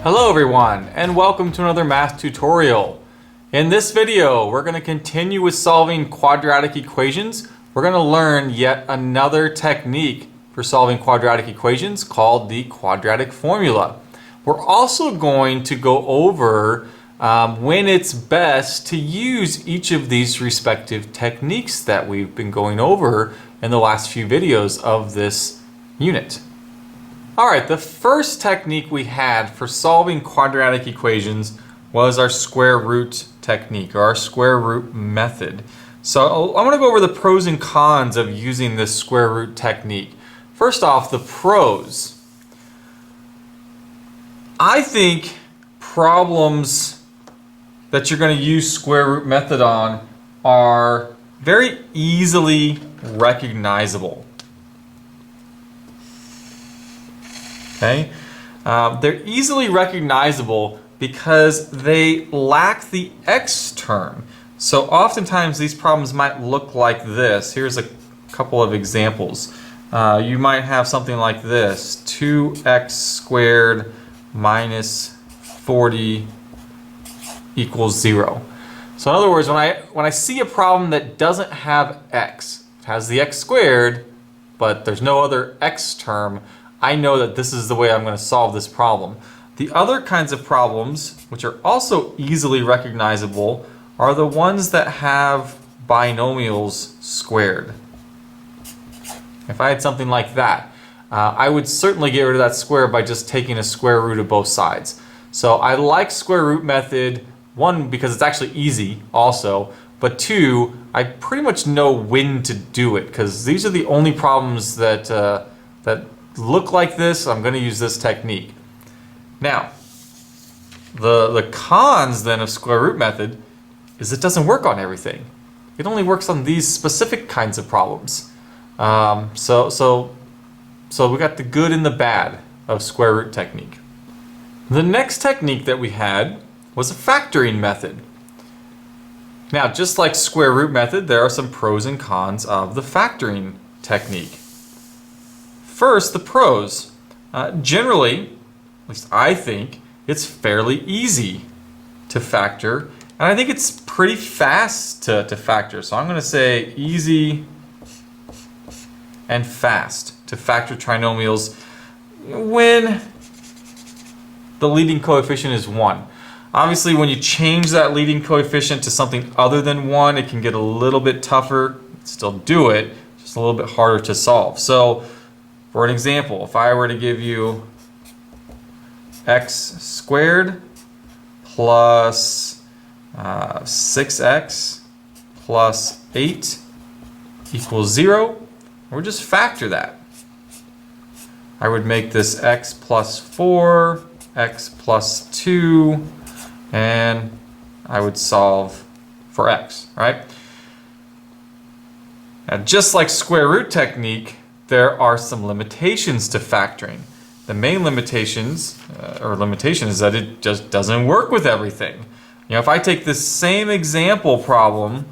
Hello everyone, and welcome to another math tutorial. In this video, we're going to continue with solving quadratic equations. We're going to learn yet another technique for solving quadratic equations called the quadratic formula. We're also going to go over when it's best to use each of these respective techniques that we've been going over in the last few videos of this unit. Alright, the first technique we had for solving quadratic equations was our square root technique, or our square root method. So I'm going to go over the pros and cons of using this square root technique. First off, the pros. I think problems that you're going to use square root method on are very easily recognizable. Okay? They're easily recognizable because they lack the x term. So oftentimes these problems might look like this. Here's a couple of examples. You might have something like this: 2x squared minus 40 equals 0. So in other words, when I see a problem that doesn't have x, it has the x squared, but there's no other x term, I know that this is the way I'm going to solve this problem. The other kinds of problems, which are also easily recognizable, are the ones that have binomials squared. If I had something like that, I would certainly get rid of that square by just taking a square root of both sides. So I like square root method, one, because it's actually easy also, but two, I pretty much know when to do it, because these are the only problems that look like this. I'm going to use this technique. Now, the cons then of square root method is it doesn't work on everything. It only works on these specific kinds of problems. So we got the good and the bad of square root technique. The next technique that we had was a factoring method. Now, just like square root method, there are some pros and cons of the factoring technique. First, the pros. Generally, at least I think, it's fairly easy to factor, and I think it's pretty fast to factor. So I'm going to say easy and fast to factor trinomials when the leading coefficient is 1. Obviously, when you change that leading coefficient to something other than 1, it can get a little bit tougher. Still do it, just a little bit harder to solve. So, for an example, if I were to give you x squared plus 6x plus 8 equals 0, or just factor that. I would make this x plus 4, x plus 2, and I would solve for x, right? Now, just like square root technique, there are some limitations to factoring. The main limitations, limitation, is that it just doesn't work with everything. You know, if I take this same example problem,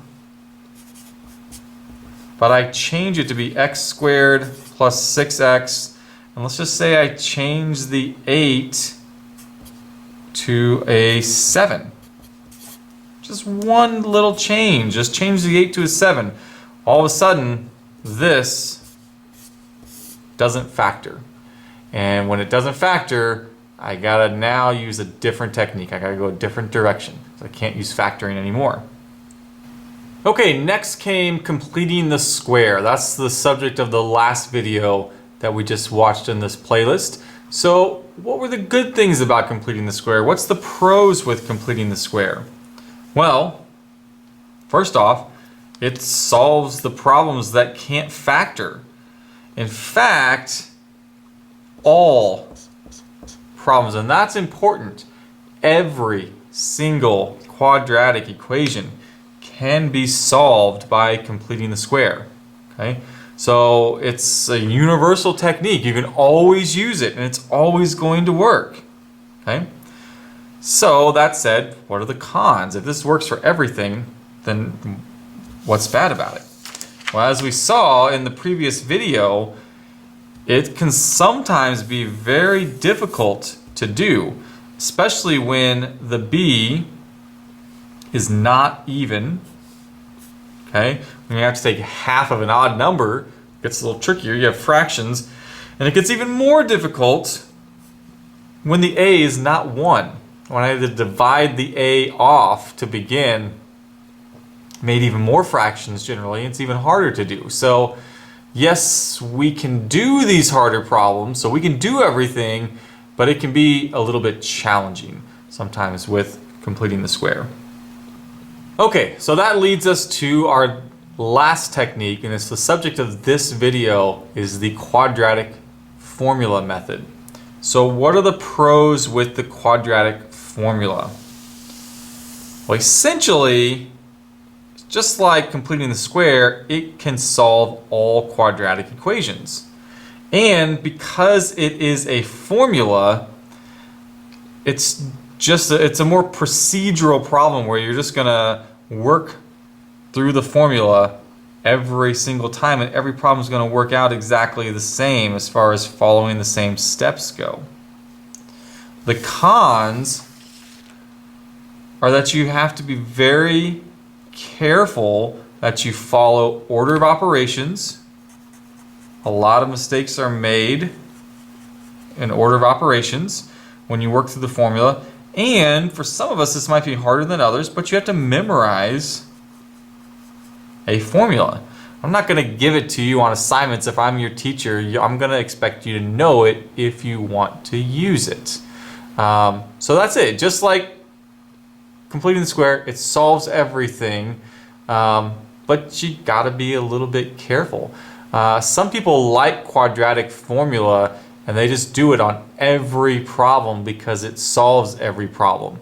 but I change it to be x squared plus 6x, and let's just say I change the 8 to a 7. Just one little change, just change the 8 to a 7. All of a sudden, this doesn't factor. And when it doesn't factor, I gotta now use a different technique. I gotta go a different direction. So I can't use factoring anymore. Okay, next came completing the square. That's the subject of the last video that we just watched in this playlist. So what were the good things about completing the square? What's the pros with completing the square? Well, first off, it solves the problems that can't factor. In fact, all problems, and that's important, every single quadratic equation can be solved by completing the square. Okay? So it's a universal technique. You can always use it, and it's always going to work. Okay? So that said, what are the cons? If this works for everything, then what's bad about it? Well, as we saw in the previous video, it can sometimes be very difficult to do. especially when the b is not even. Okay, when you have to take half of an odd number, it gets a little trickier. You have fractions, and it gets even more difficult when the a is not 1. When I had to divide the a off to begin, made even more fractions generally, it's even harder to do. So yes, we can do these harder problems, so we can do everything, but it can be a little bit challenging sometimes with completing the square. Okay, so that leads us to our last technique, and it's the subject of this video, is the quadratic formula method. So what are the pros with the quadratic formula? Well, essentially, just like completing the square, it can solve all quadratic equations. And because it is a formula, it's a more procedural problem where you're just gonna work through the formula every single time, and every problem is going to work out exactly the same as far as following the same steps go. The cons are that you have to be very careful that you follow order of operations. A lot of mistakes are made in order of operations when you work through the formula, and for some of us this might be harder than others, but you have to memorize a formula. I'm not going to give it to you on assignments. If I'm your teacher, I'm going to expect you to know it if you want to use it. So that's it. Just like completing the square, it solves everything, but you got to be a little bit careful. Some people like quadratic formula and they just do it on every problem because it solves every problem.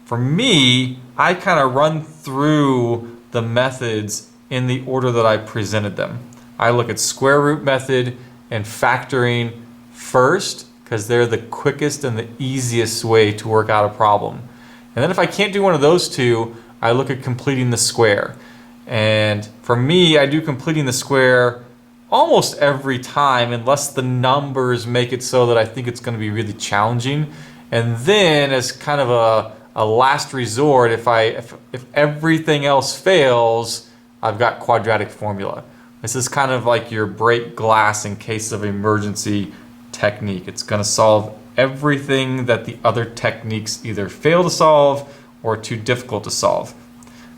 For me, I kind of run through the methods in the order that I presented them. I look at square root method and factoring first because they're the quickest and the easiest way to work out a problem. And then if I can't do one of those two, I look at completing the square. And for me, I do completing the square almost every time unless the numbers make it so that I think it's going to be really challenging. And then as kind of a last resort, if everything else fails, I've got quadratic formula. This is kind of like your break glass in case of emergency technique. It's going to solve everything that the other techniques either fail to solve or are too difficult to solve.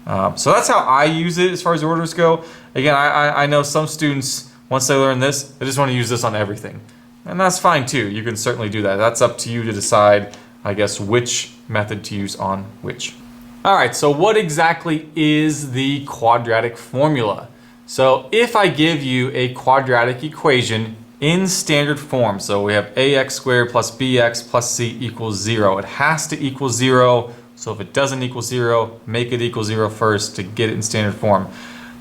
So that's how I use it as far as orders go. Again, I know some students, once they learn this, they just want to use this on everything. And that's fine too. You can certainly do that. That's up to you to decide, I guess, which method to use on which. Alright, so what exactly is the quadratic formula? So if I give you a quadratic equation in standard form, so we have ax squared plus bx plus c equals 0. It has to equal 0, so if it doesn't equal 0, make it equal 0 first to get it in standard form.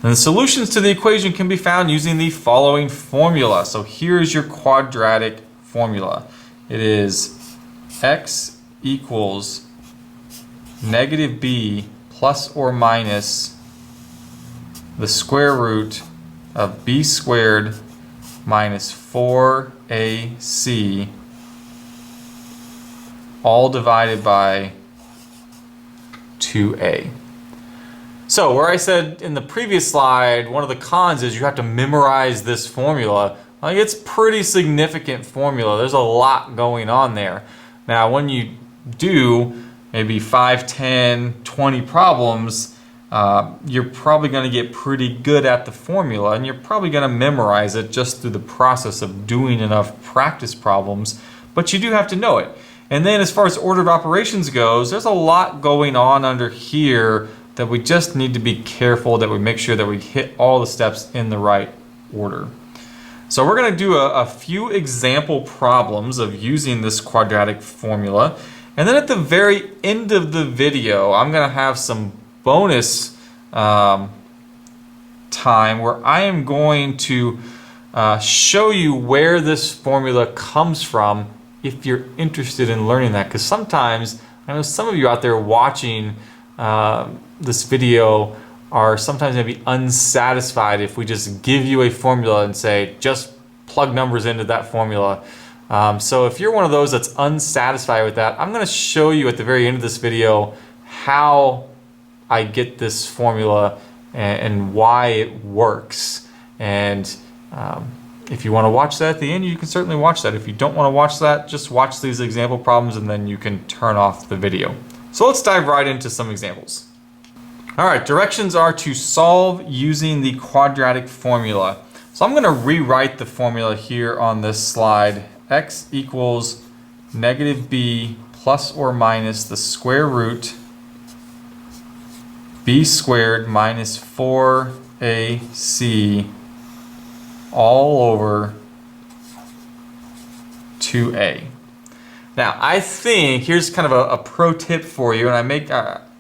And the solutions to the equation can be found using the following formula. So here's your quadratic formula. It is x equals negative b plus or minus the square root of b squared minus 4ac all divided by 2a. So where I said in the previous slide, one of the cons is you have to memorize this formula. Like, it's pretty significant formula. There's a lot going on there. Now when you do maybe 5, 10, 20 problems, you're probably going to get pretty good at the formula, and you're probably going to memorize it just through the process of doing enough practice problems, but you do have to know it. And then as far as order of operations goes, there's a lot going on under here that we just need to be careful that we make sure that we hit all the steps in the right order. So we're going to do a few example problems of using this quadratic formula. And then at the very end of the video, I'm going to have some bonus time where I am going to show you where this formula comes from if you're interested in learning that. Because sometimes, I know some of you out there watching this video are sometimes maybe unsatisfied if we just give you a formula and say, just plug numbers into that formula. So if you're one of those that's unsatisfied with that, I'm going to show you at the very end of this video how I get this formula and why it works. And if you want to watch that at the end, you can certainly watch that. If you don't want to watch that, just watch these example problems and then you can turn off the video. So let's dive right into some examples. All right, directions are to solve using the quadratic formula. So I'm going to rewrite the formula here on this slide. X equals negative b plus or minus the square root b squared minus 4ac all over 2a. Now, I think, here's kind of a pro tip for you, and I make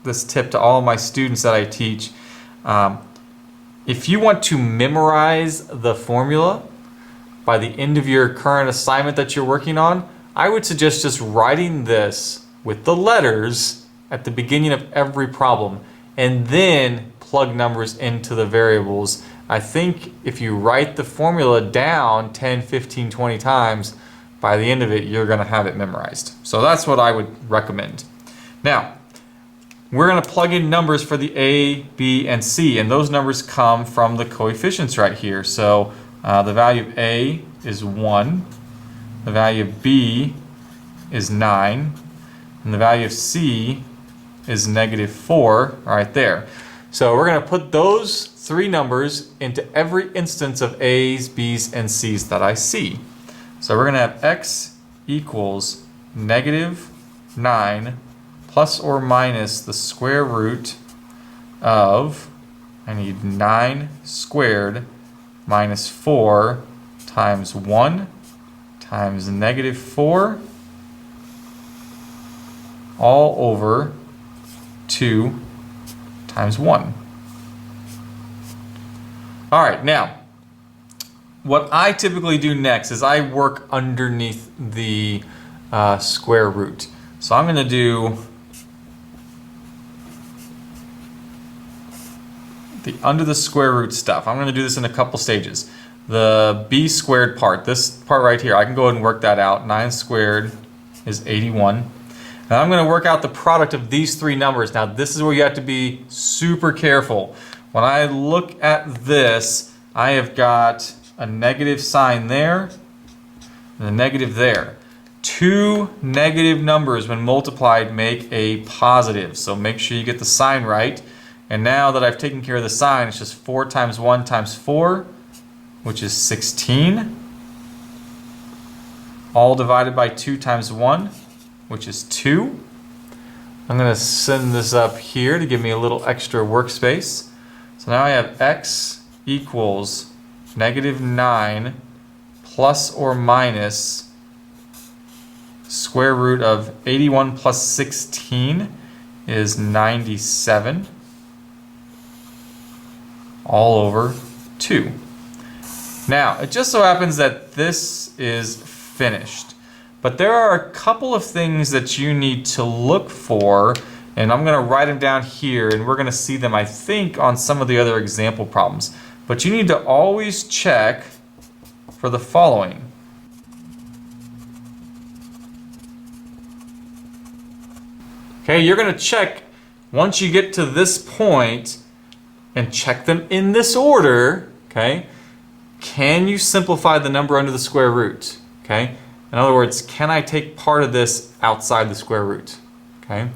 this tip to all of my students that I teach. If you want to memorize the formula by the end of your current assignment that you're working on, I would suggest just writing this with the letters at the beginning of every problem and then plug numbers into the variables. I think if you write the formula down 10, 15, 20 times, by the end of it, you're going to have it memorized. So that's what I would recommend. Now, we're going to plug in numbers for the a, b, and c, and those numbers come from the coefficients right here. So the value of a is 1, the value of b is 9, and the value of c is negative 4 right there. So we're going to put those three numbers into every instance of a's, b's, and c's that I see. So we're going to have x equals negative 9 plus or minus the square root of, I need 9 squared minus 4 times 1 times negative 4 all over 2 times 1. All right, now, what I typically do next is I work underneath the square root. So I'm going to do the under the square root stuff. I'm going to do this in a couple stages. The b squared part, this part right here, I can go ahead and work that out. 9 squared is 81. Now I'm going to work out the product of these three numbers. Now this is where you have to be super careful. When I look at this, I have got a negative sign there and a negative there. Two negative numbers when multiplied make a positive, so make sure you get the sign right. And now that I've taken care of the sign, it's just 4 times 1 times 4, which is 16, all divided by 2 times 1, which is 2. I'm going to send this up here to give me a little extra workspace. So now I have x equals negative 9 plus or minus square root of 81 plus 16 is 97 all over 2. Now, it just so happens that this is finished, but there are a couple of things that you need to look for, and I'm going to write them down here, and we're going to see them, I think, on some of the other example problems. But you need to always check for the following. Okay, you're going to check once you get to this point and check them in this order, okay? Can you simplify the number under the square root, okay? In other words, can I take part of this outside the square root, okay?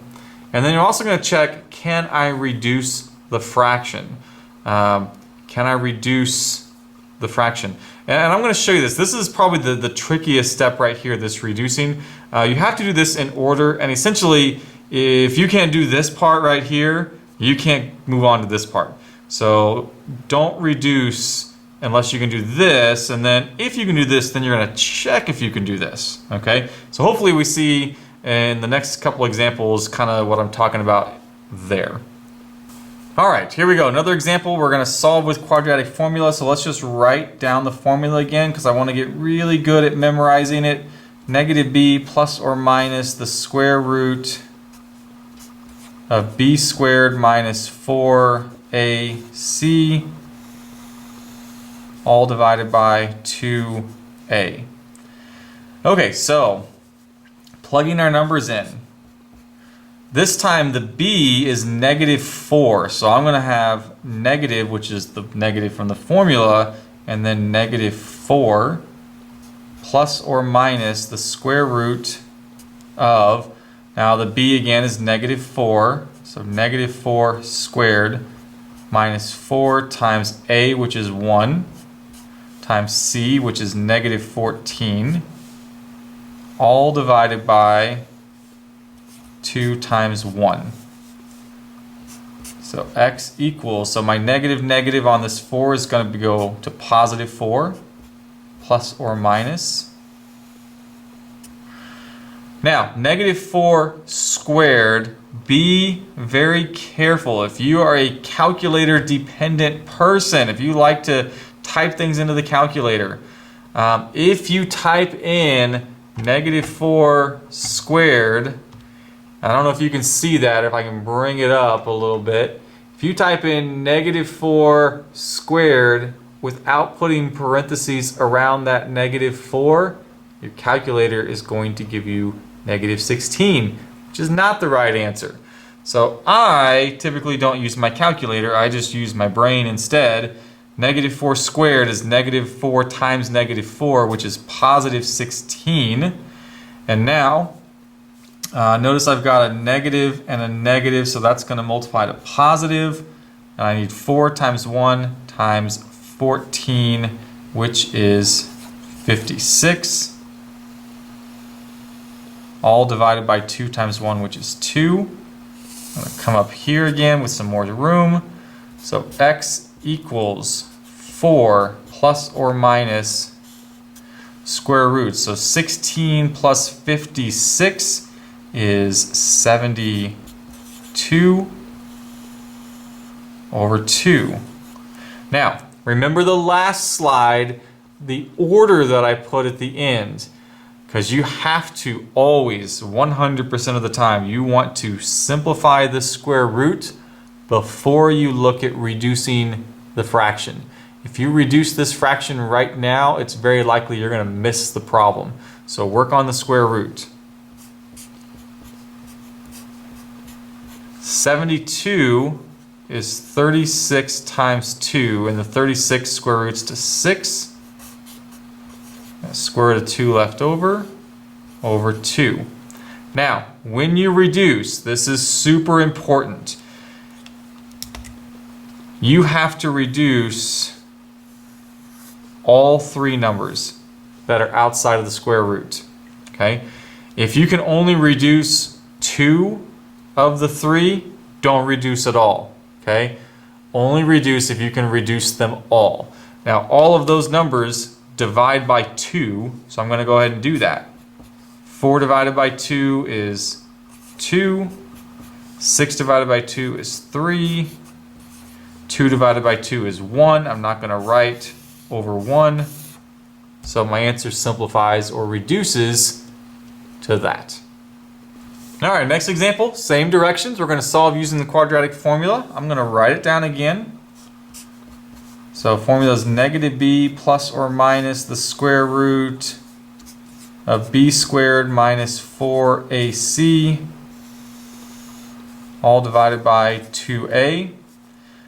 And then you're also going to check, can I reduce the fraction? Can I reduce the fraction? And I'm going to show you this. This is probably the trickiest step right here, this reducing. You have to do this in order, and essentially, if you can't do this part right here, you can't move on to this part. So don't reduce unless you can do this, and then if you can do this, then you're going to check if you can do this, okay? So hopefully we see in the next couple examples kind of what I'm talking about there. All right, here we go. Another example. We're going to solve with quadratic formula. So let's just write down the formula again because I want to get really good at memorizing it. Negative b plus or minus the square root of b squared minus 4ac all divided by 2a. Okay, so plugging our numbers in. This time the b is -4, so I'm going to have negative, which is the negative from the formula, and then -4 plus or minus the square root of, now the b again is -4, so -4 squared minus 4 times a, which is 1, times c, which is -14, all divided by 2 times 1. So x equals, so my negative on this 4 is going to go to +4, plus or minus. Now, -4 squared, be very careful. If you are a calculator dependent person, if you like to type things into the calculator, if you type in -4 squared, I don't know if you can see that, if I can bring it up a little bit. If you type in -4 squared without putting parentheses around that -4, your calculator is going to give you -16, which is not the right answer. So I typically don't use my calculator, I just use my brain instead. -4 squared is -4 times -4, which is +16. And now, notice I've got a negative and a negative, so that's going to multiply to positive. And I need 4 times 1 times 14, which is 56. All divided by 2 times 1, which is 2. I'm going to come up here again with some more room. So x equals 4 plus or minus square root. So 16 plus 56 is 72 over 2. Now, remember the last slide, the order that I put at the end, because you have to always, 100% of the time, you want to simplify the square root before you look at reducing the fraction. If you reduce this fraction right now, it's very likely you're going to miss the problem. So work on the square root. 72 is 36 times 2, and the 36 square roots to 6. Square root of 2 left over 2. Now, when you reduce, this is super important. You have to reduce all 3 numbers that are outside of the square root. Okay? If you can only reduce 2 of the 3, don't reduce at all. Okay? Only reduce if you can reduce them all. Now, all of those numbers divide by 2, so I'm going to go ahead and do that. 4 divided by 2 is 2. 6 divided by 2 is 3. 2 divided by 2 is 1. I'm not going to write over 1. So my answer simplifies or reduces to that. All right, next example, same directions. We're going to solve using the quadratic formula. I'm going to write it down again. So formula is -b plus or minus the square root of b squared minus 4ac, all divided by 2a.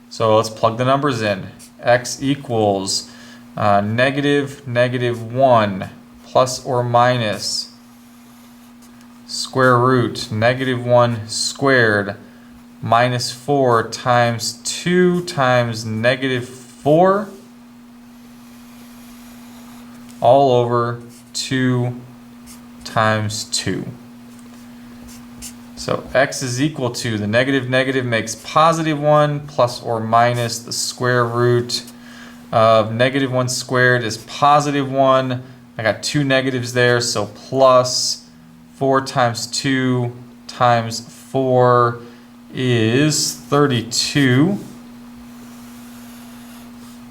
So let's plug the numbers in. X equals -1 plus or minus square root -1 squared minus 4 times 2 times -4 all over 2 times 2. So x is equal to, the negative makes +1 plus or minus the square root of -1 squared is +1. I got 2 negatives there, so plus 4 times 2 times 4 is 32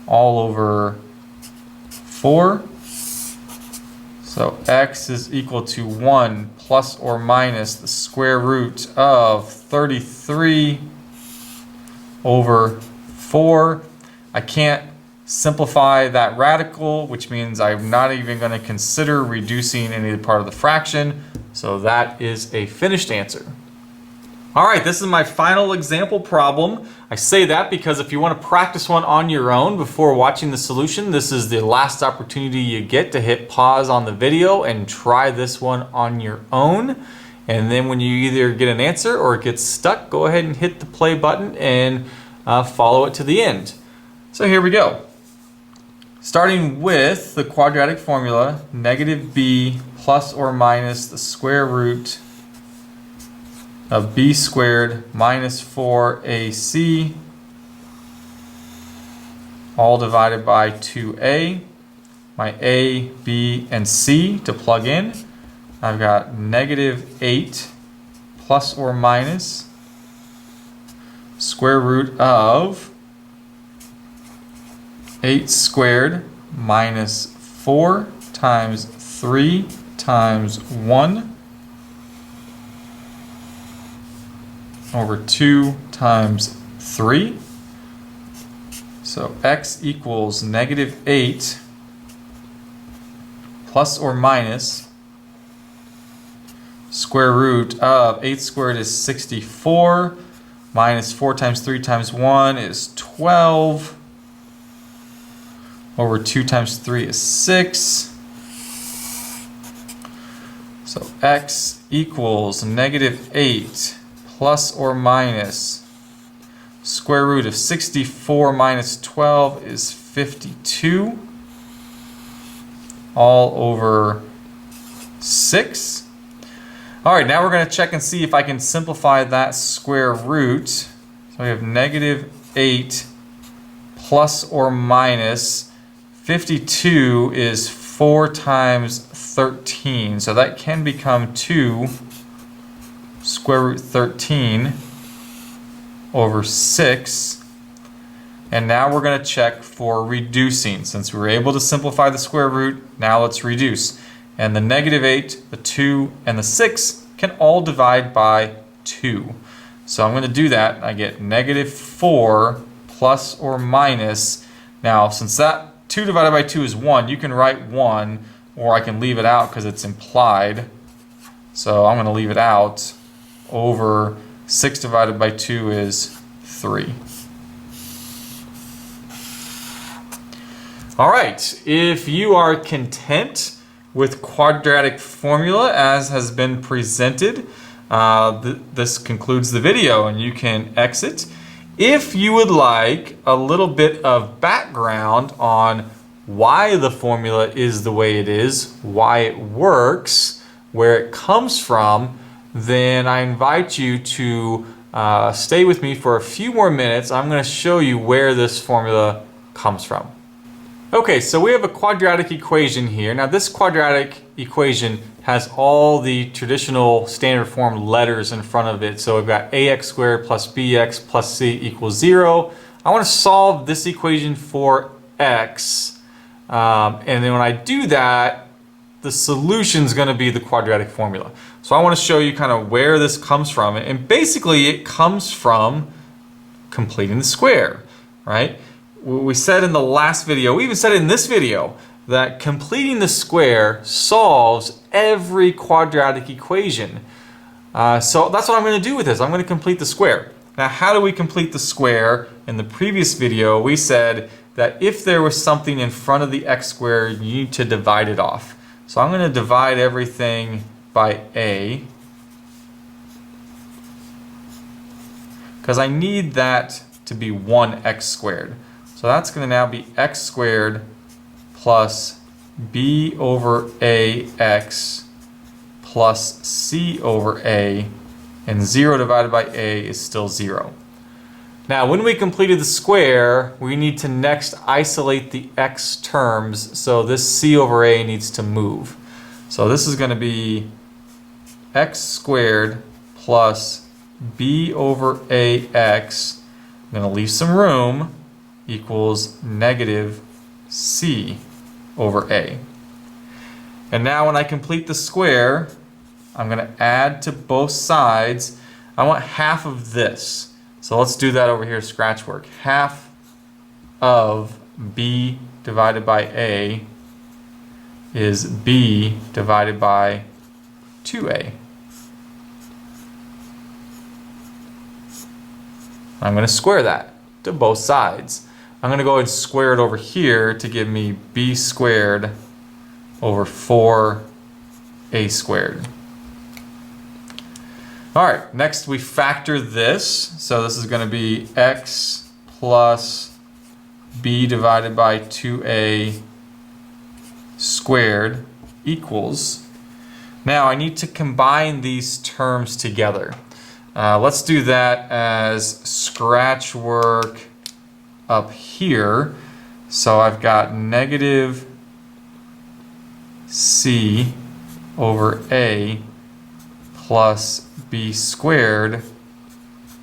all over 4. So x is equal to 1 plus or minus the square root of 33 over 4. I can't simplify that radical, which means I'm not even going to consider reducing any part of the fraction. So that is a finished answer. All right, this is my final example problem. I say that because if you want to practice one on your own before watching the solution, this is the last opportunity you get to hit pause on the video and try this one on your own. And then when you either get an answer or it gets stuck, go ahead and hit the play button and follow it to the end. So here we go. Starting with the quadratic formula, negative b plus or minus the square root of b squared minus 4ac all divided by 2a. My a, b, and c to plug in. I've got negative 8 plus or minus square root of 8 squared minus 4 times 3 times 1 over 2 times 3. So x equals negative 8 plus or minus square root of 8 squared is 64 minus 4 times 3 times 1 is 12 over 2 times 3 is 6. So x equals negative 8 plus or minus square root of 64 minus 12 is 52 all over 6. All right, now we're going to check and see if I can simplify that square root. So we have negative 8 plus or minus 52 is 4 times 13. So that can become 2 square root 13 over 6. And now we're going to check for reducing. Since we were able to simplify the square root, now let's reduce. And the negative 8, the 2, and the 6 can all divide by 2. So I'm going to do that. I get negative 4 plus or minus. Now, since that 2 divided by 2 is 1, you can write 1, or I can leave it out because it's implied. So I'm going to leave it out. Over 6 divided by 2 is 3. All right, if you are content with quadratic formula as has been presented, this concludes the video and you can exit. If you would like a little bit of background on why the formula is the way it is, why it works, where it comes from, then I invite you to stay with me for a few more minutes. I'm going to show you where this formula comes from. Okay, so we have a quadratic equation here. Now this quadratic equation has all the traditional standard form letters in front of it. So we've got ax squared plus bx plus c equals 0. I want to solve this equation for x. And then when I do that, the solution is going to be the quadratic formula. So I want to show you kind of where this comes from. And basically it comes from completing the square, right? We said in the last video, we even said in this video, that completing the square solves every quadratic equation. So that's what I'm going to do with this. I'm going to complete the square. Now, how do we complete the square? In the previous video, we said that if there was something in front of the x squared, you need to divide it off. So I'm going to divide everything by a, because I need that to be 1x squared. So that's going to now be x squared plus b over ax plus c over a, and 0 divided by a is still 0. Now when we completed the square, we need to next isolate the x terms, so this c over a needs to move. So this is going to be x squared plus b over ax, I'm going to leave some room, equals negative c over a. And now when I complete the square, I'm going to add to both sides. I want half of this. So let's do that over here, scratch work. Half of b divided by a is b divided by 2a. I'm going to square that to both sides. I'm going to go ahead and square it over here to give me b squared over 4a squared. All right, next we factor this. So this is going to be x plus b divided by 2a squared equals. Now I need to combine these terms together. Let's do that as scratch work up here. So I've got negative c over a plus b squared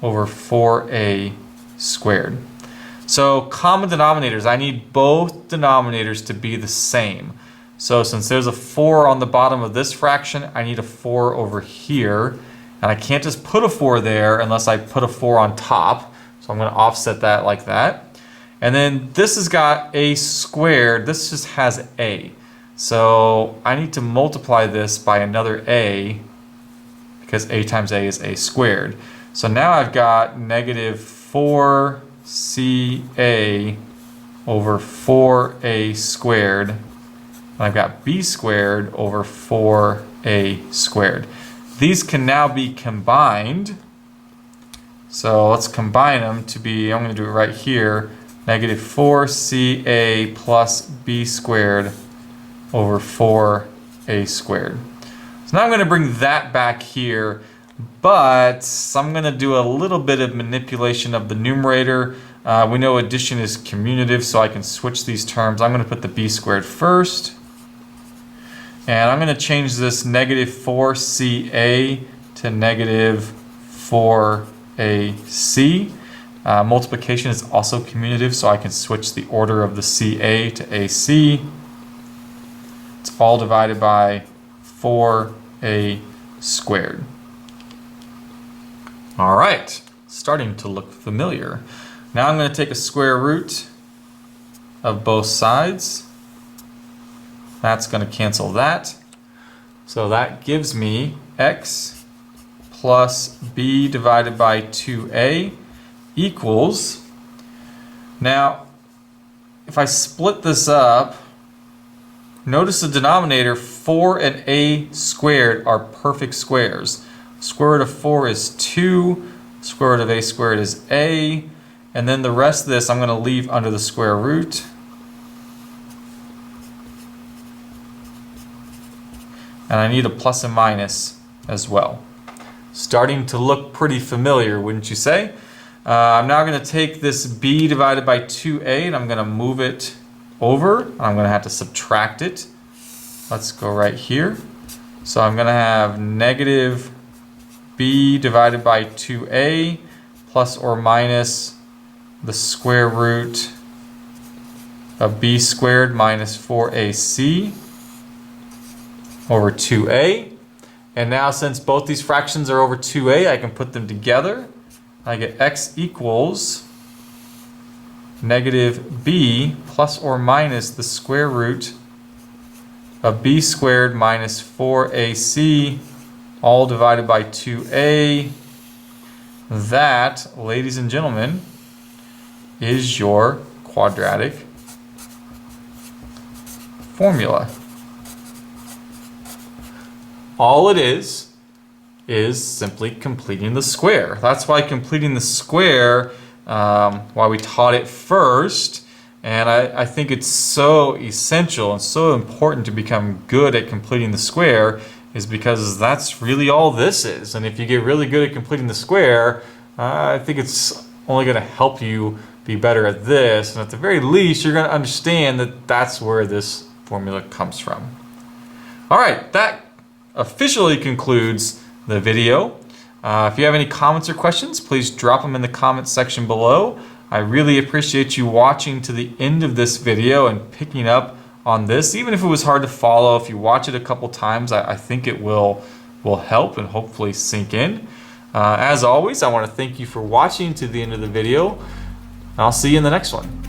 over 4a squared. So common denominators, I need both denominators to be the same. So since there's a 4 on the bottom of this fraction, I need a 4 over here. And I can't just put a 4 there unless I put a 4 on top. So I'm going to offset that like that. And then this has got a squared. This just has a. So I need to multiply this by another a because a times a is a squared. So now I've got negative 4ca over 4a squared. And I've got b squared over 4a squared. These can now be combined. So let's combine them to be, I'm going to do it right here, negative 4ca plus b squared over 4a squared. So now I'm going to bring that back here, but I'm going to do a little bit of manipulation of the numerator. We know addition is commutative, so I can switch these terms. I'm going to put the b squared first. And I'm going to change this negative 4ca to negative 4ac. Multiplication is also commutative, so I can switch the order of the ca to ac. It's all divided by 4a squared. All right, starting to look familiar. Now I'm going to take a square root of both sides. That's going to cancel that. So that gives me x plus b divided by 2a equals. Now, if I split this up, notice the denominator 4 and a squared are perfect squares. Square root of 4 is 2, square root of a squared is a, and then the rest of this I'm going to leave under the square root. And I need a plus and minus as well. Starting to look pretty familiar, wouldn't you say? I'm now going to take this b divided by 2a and I'm going to move it over. I'm going to have to subtract it. Let's go right here. So I'm going to have negative b divided by 2a plus or minus the square root of b squared minus 4ac over 2a. And now since both these fractions are over 2a, I can put them together. I get x equals negative b plus or minus the square root of b squared minus 4ac all divided by 2a. That, ladies and gentlemen, is your quadratic formula. All it is simply completing the square. That's why completing the square, why we taught it first, and I think it's so essential and so important to become good at completing the square, is because that's really all this is. And if you get really good at completing the square, I think it's only going to help you be better at this, and at the very least you're going to understand that that's where this formula comes from. All right, that officially concludes the video. If you have any comments or questions, please drop them in the comments section below. I really appreciate you watching to the end of this video and picking up on this. Even if it was hard to follow, if you watch it a couple times, I think it will help and hopefully sink in. As always, I want to thank you for watching to the end of the video. I'll see you in the next one.